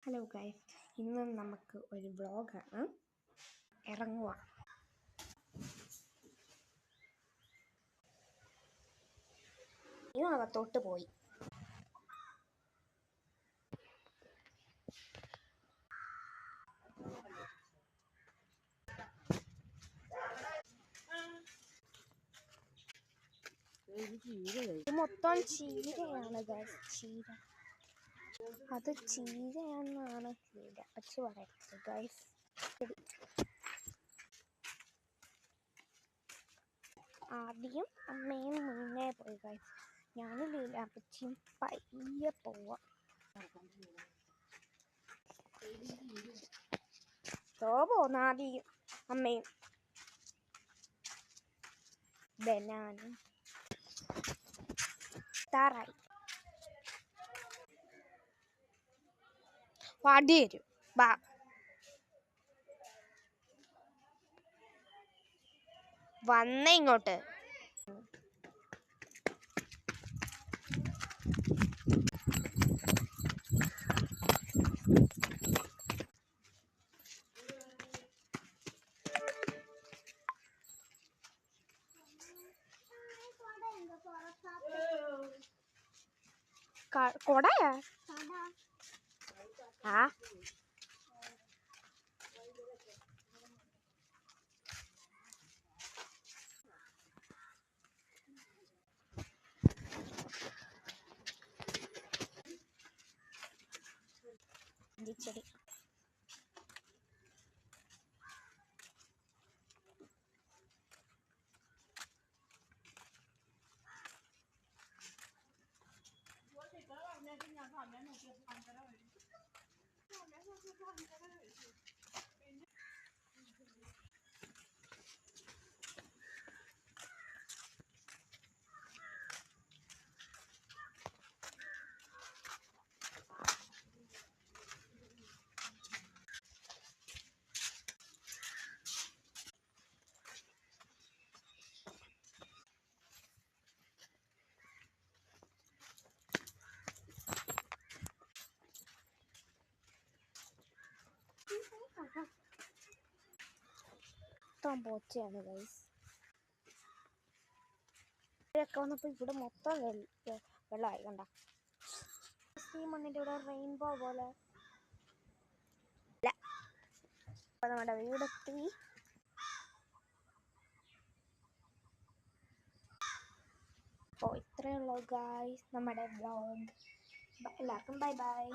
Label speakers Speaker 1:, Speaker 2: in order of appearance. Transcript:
Speaker 1: Hello guys, ഇന്ന് നമുക്ക് ഒരു വ്ളോഗാണ്. ഇറങ്ങുക. അകത്തോട്ട് പോയി. ഇത് മൊത്തം ചീരയാണ് ഗൈസ്, ചീര. അത് ചീരയാണെന്നാണ് എൻ്റെ അപ്പച്ചി പറയുന്നത് ഗൈസ്. ആദ്യം അമ്മയും മുന്നേ പോയി ഗൈസ്. ഞാനും അപ്പച്ചിയും പയ്യെ പോവാം. പോന്ന ആദ്യം അമ്മയും ബനാനും താറായി വാടി വരും. ബാ വന്ന ഇങ്ങോട്ട്. കൊടയാ? ആ ചെടി. പോച്ചയാണ് ഗൈസ്. ഇവിടെയൊക്കെ വന്നപ്പോൾ ഇവിടെ മൊത്തം വെള്ളമായി. കണ്ട ഈ മണ്ണിൻ്റെ ഇവിടെ റെയിൻബോ പോലെ. നമ്മുടെ വീടെത്തി. അപ്പോൾ ഇത്രയേ ഉള്ളൂ ഗൈസ് നമ്മുടെ വ്ളോഗ്. എല്ലാവർക്കും ബൈ ബൈ.